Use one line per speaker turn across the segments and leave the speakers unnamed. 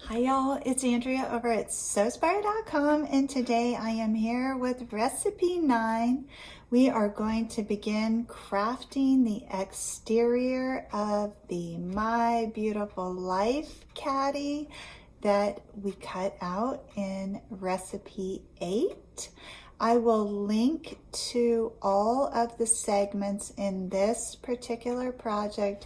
Hi y'all, it's Andrea over at Sewspire.com, and today I am here with recipe 9. We are going to begin crafting the exterior of the My Beautiful Life caddy that we cut out in recipe 8. I will link to all of the segments in this particular project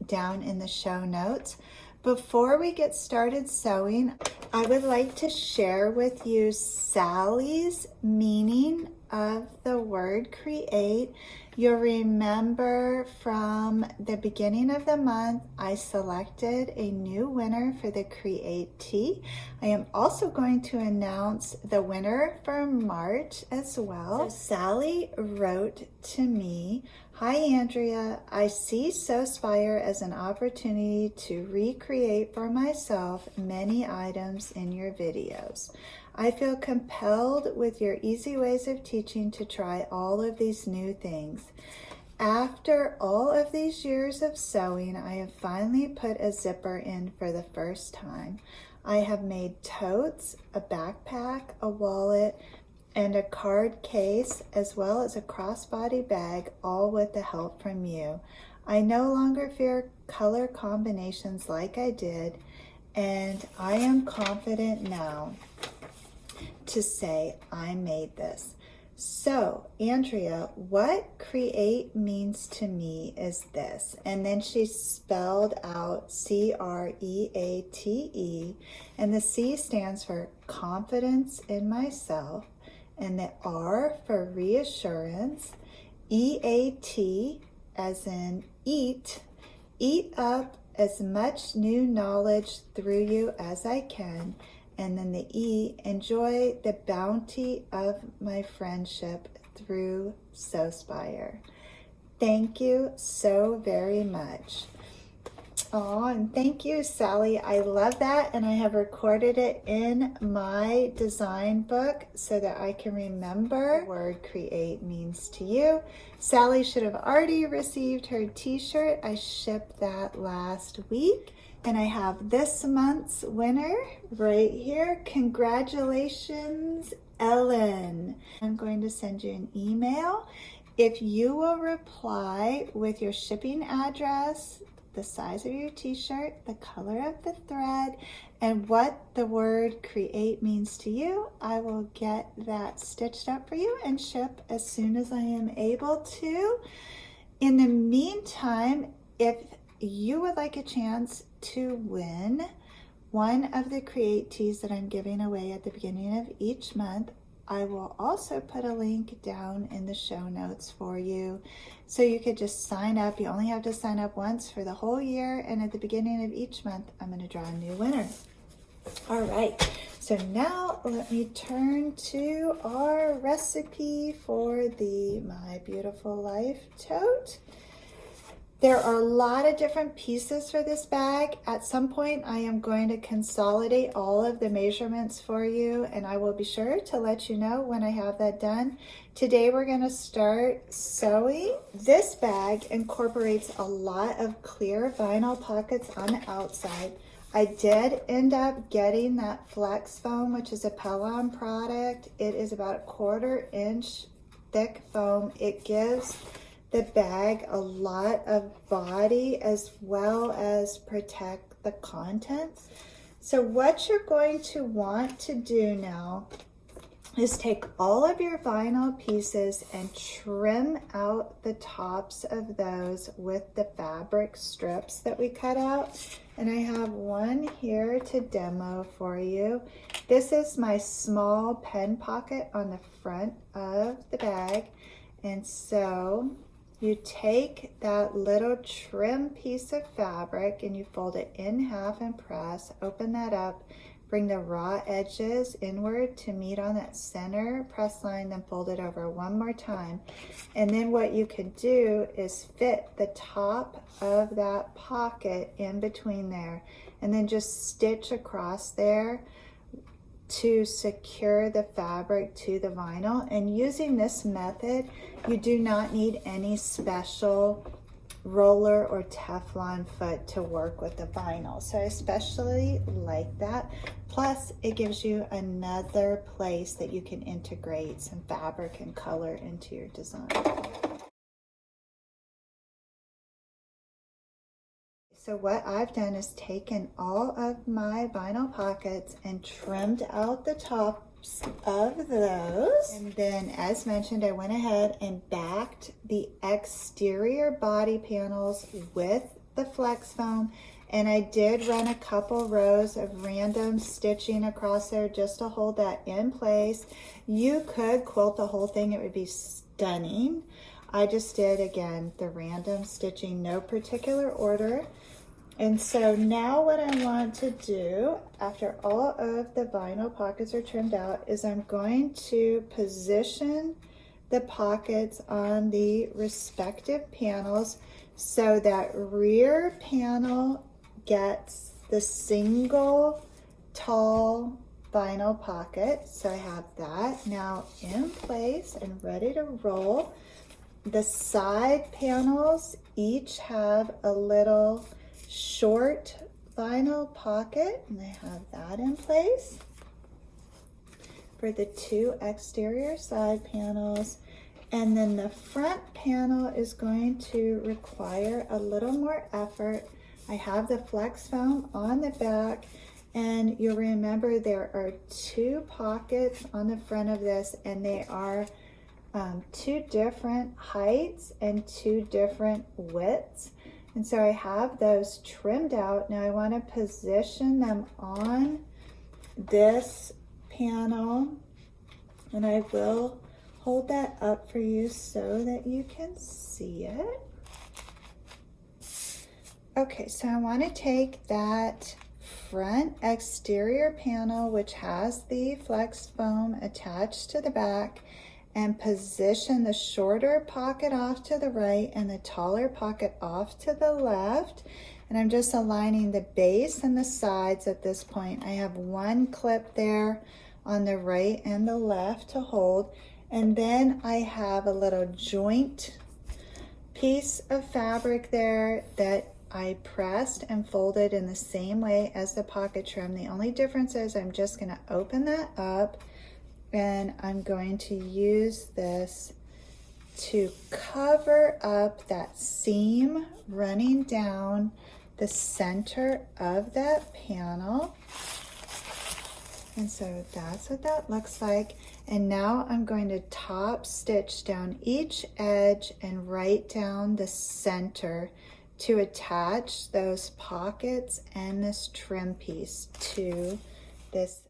down in the show notes. Before we get started sewing, I would like to share with you Sally's meaning of the word create. You'll remember from the beginning of the month, I selected a new winner for the Create Tea. I am also going to announce the winner for March as well. So Sally wrote to me, "Hi Andrea, I see Sewspire as an opportunity to recreate for myself many items in your videos. I feel compelled with your easy ways of teaching to try all of these new things. After all of these years of sewing, I have finally put a zipper in for the first time. I have made totes, a backpack, a wallet, and a card case, as well as a crossbody bag, all with the help from you. I no longer fear color combinations like I did, and I am confident now to say I made this. So, Andrea, what create means to me is this." And then she spelled out CREATE, and the C stands for confidence in myself, and the R for reassurance, EAT as in eat up as much new knowledge through you as I can, and then the E, enjoy the bounty of my friendship through Sewspire. Thank you so very much. Oh, and thank you, Sally. I love that, and I have recorded it in my design book so that I can remember what the word create means to you. Sally should have already received her t-shirt. I shipped that last week. And I have this month's winner right here. Congratulations, Ellen. I'm going to send you an email. If you will reply with your shipping address, the size of your t-shirt, the color of the thread, and what the word create means to you, I will get that stitched up for you and ship as soon as I am able to. In the meantime, if you would like a chance to win one of the Create Teas that I'm giving away at the beginning of each month, I will also put a link down in the show notes for you. So you could just sign up. You only have to sign up once for the whole year, and at the beginning of each month, I'm going to draw a new winner. All right, so now let me turn to our recipe for the My Beautiful Life tote. There are a lot of different pieces for this bag. At some point, I am going to consolidate all of the measurements for you, and I will be sure to let you know when I have that done. Today, we're going to start sewing. This bag incorporates a lot of clear vinyl pockets on the outside. I did end up getting that flex foam, which is a Pellon product. It is about 1/4 inch thick foam. It gives the bag a lot of body as well as protect the contents. So what you're going to want to do now is take all of your vinyl pieces and trim out the tops of those with the fabric strips that we cut out. And I have one here to demo for you. This is my small pen pocket on the front of the bag. And so you take that little trim piece of fabric and you fold it in half and press, open that up, bring the raw edges inward to meet on that center press line, then fold it over one more time. And then what you can do is fit the top of that pocket in between there, and then just stitch across there to secure the fabric to the vinyl. And using this method, you do not need any special roller or Teflon foot to work with the vinyl. So I especially like that. Plus, it gives you another place that you can integrate some fabric and color into your design. So what I've done is taken all of my vinyl pockets and trimmed out the tops of those. And then, as mentioned, I went ahead and backed the exterior body panels with the flex foam. And I did run a couple rows of random stitching across there just to hold that in place. You could quilt the whole thing, it would be stunning. I just did, again, the random stitching, no particular order. And so now what I want to do, after all of the vinyl pockets are trimmed out, is I'm going to position the pockets on the respective panels so that rear panel gets the single tall vinyl pocket. So I have that now in place and ready to roll. The side panels each have a little short vinyl pocket, and I have that in place for the two exterior side panels. And then the front panel is going to require a little more effort. I have the flex foam on the back, and you'll remember there are two pockets on the front of this, and they are two different heights and two different widths. And so I have those trimmed out. Now I want to position them on this panel, and I will hold that up for you so that you can see it. Okay, so I want to take that front exterior panel, which has the flex foam attached to the back, and position the shorter pocket off to the right and the taller pocket off to the left. And I'm just aligning the base and the sides at this point. I have one clip there on the right and the left to hold. And then I have a little joint piece of fabric there that I pressed and folded in the same way as the pocket trim. The only difference is I'm just going to open that up, and I'm going to use this to cover up that seam running down the center of that panel. And so that's what that looks like. And now I'm going to top stitch down each edge and right down the center to attach those pockets and this trim piece to this.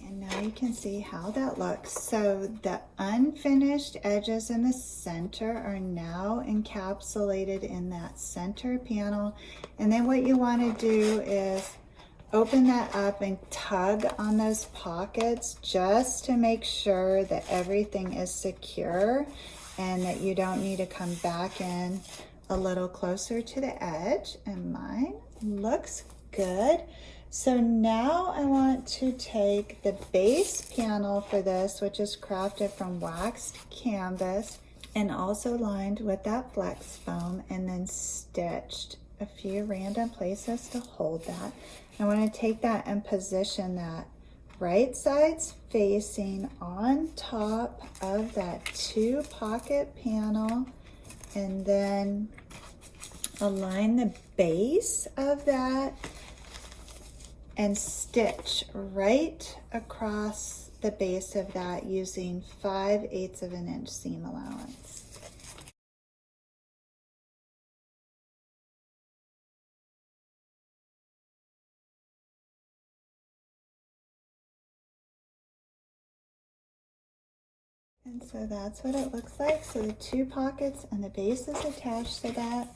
And now you can see how that looks. So the unfinished edges in the center are now encapsulated in that center panel. And then what you want to do is open that up and tug on those pockets just to make sure that everything is secure and that you don't need to come back in a little closer to the edge. And mine looks good. So now I want to take the base panel for this, which is crafted from waxed canvas and also lined with that flex foam, and then stitched a few random places to hold that. I want to take that and position that right sides facing on top of that two pocket panel, and then align the base of that and stitch right across the base of that using 5/8 of an inch seam allowance. And so that's what it looks like. So the 2 pockets and the base is attached to that.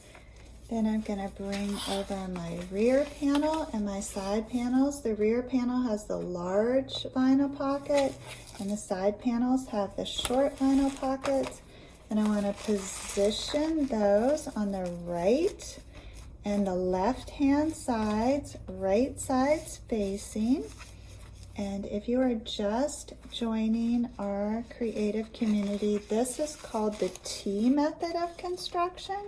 Then I'm going to bring over my rear panel and my side panels. The rear panel has the large vinyl pocket and the side panels have the short vinyl pockets. And I want to position those on the right and the left hand sides, right sides facing. And if you are just joining our creative community, this is called the T method of construction.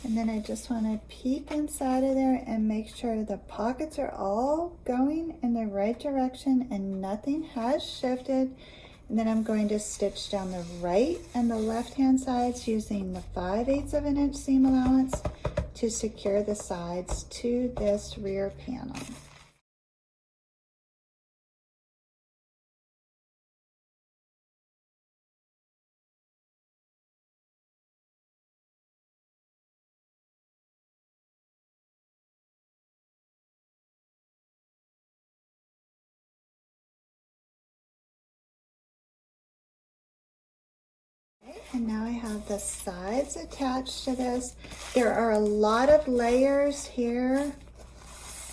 And then I just want to peek inside of there and make sure the pockets are all going in the right direction and nothing has shifted. And then I'm going to stitch down the right and the left hand sides using the 5/8 of an inch seam allowance to secure the sides to this rear panel. And now I have the sides attached to this. There are a lot of layers here.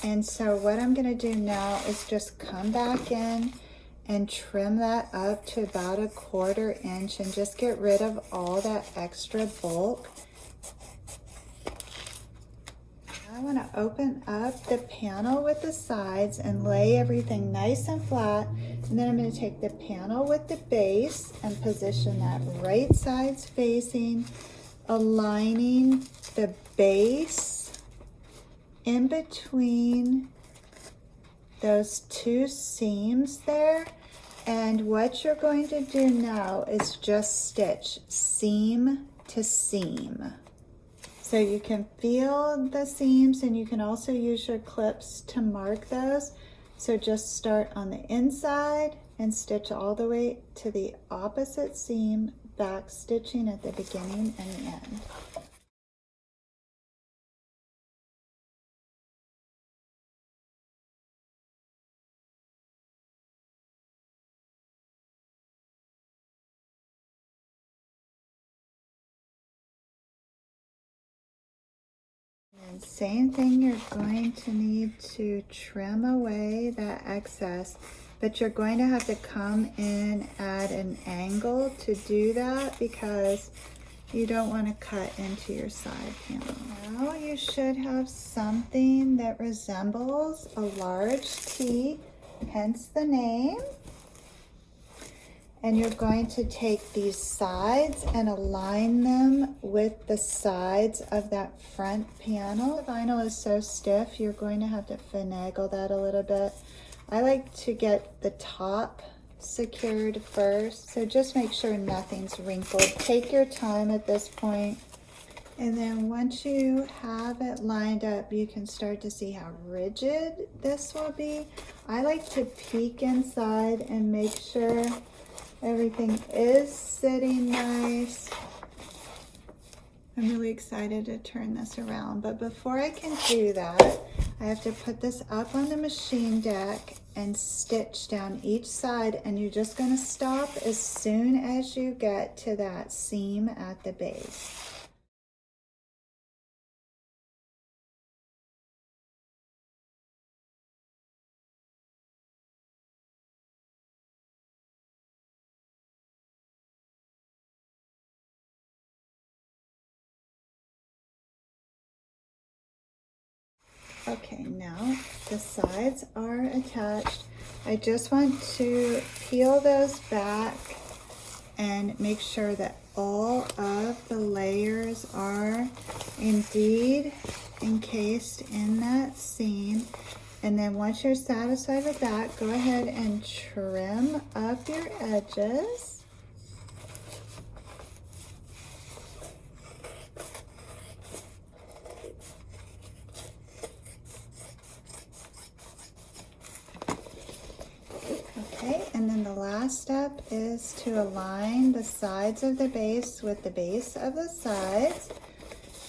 And so what I'm gonna do now is just come back in and trim that up to about 1/4 inch and just get rid of all that extra bulk. I want to open up the panel with the sides and lay everything nice and flat. And then I'm going to take the panel with the base and position that right sides facing, aligning the base in between those 2 seams there. And what you're going to do now is just stitch seam to seam. So you can feel the seams and you can also use your clips to mark those. So just start on the inside and stitch all the way to the opposite seam, back stitching at the beginning and the end. And same thing, you're going to need to trim away that excess, but you're going to have to come in at an angle to do that because you don't want to cut into your side panel. Now you should have something that resembles a large T, hence the name. And you're going to take these sides and align them with the sides of that front panel. The vinyl is so stiff, you're going to have to finagle that a little bit. I like to get the top secured first, so just make sure nothing's wrinkled. Take your time at this point. And then once you have it lined up, you can start to see how rigid this will be. I like to peek inside and make sure everything is sitting nice. I'm really excited to turn this around, but before I can do that, I have to put this up on the machine deck and stitch down each side, and you're just going to stop as soon as you get to that seam at the base. Okay, now the sides are attached. I just want to peel those back and make sure that all of the layers are indeed encased in that seam. And then once you're satisfied with that, go ahead and trim up your edges. Okay, and then the last step is to align the sides of the base with the base of the sides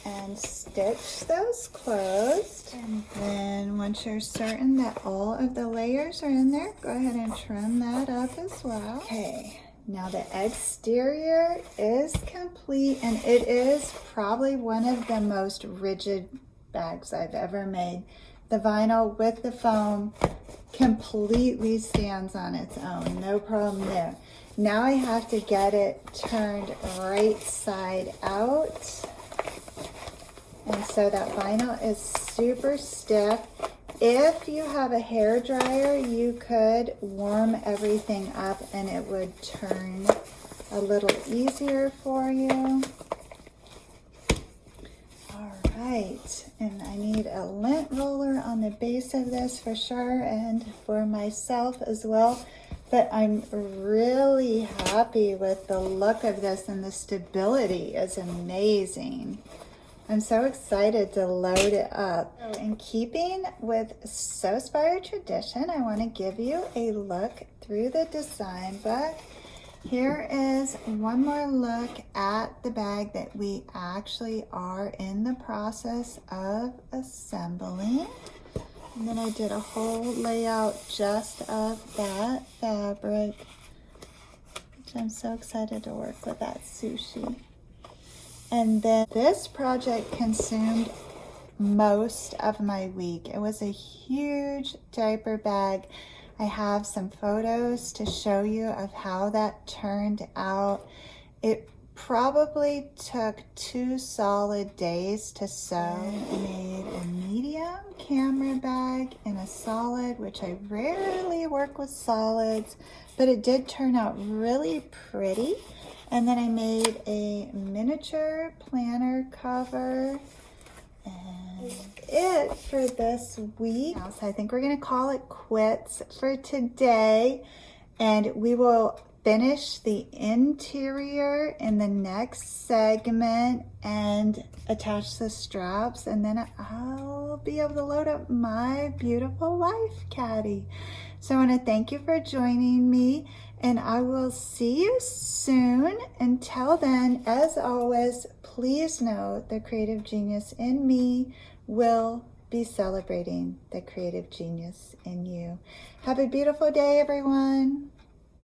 and stitch those closed. And then once you're certain that all of the layers are in there, go ahead and trim that up as well. Okay, Now the exterior is complete, and it is probably one of the most rigid bags I've ever made. The vinyl with the foam completely stands on its own, no problem there. Now I have to get it turned right side out. And so that vinyl is super stiff. If you have a hair dryer, you could warm everything up and it would turn a little easier for you. All right, and I need a lint roller on the base of this for sure, and for myself as well. But I'm really happy with the look of this, and the stability is amazing. I'm so excited to load it up. In keeping with Sewspire tradition, I want to give you a look through the design book. Here is one more look at the bag that we actually are in the process of assembling. And then I did a whole layout just of that fabric, which I'm so excited to work with that sushi. And then this project consumed most of my week. It was a huge diaper bag. I have some photos to show you of how that turned out. It probably took 2 solid days to sew. I made a medium camera bag and a solid, which I rarely work with solids, but it did turn out really pretty. And then I made a miniature planner cover, and it for this week. So I think we're gonna call it quits for today, and we will finish the interior in the next segment and attach the straps, and then I'll be able to load up my beautiful life caddy. So I want to thank you for joining me, and I will see you soon. Until then, as always, please know the creative genius in me will be celebrating the creative genius in you. Have a beautiful day, everyone.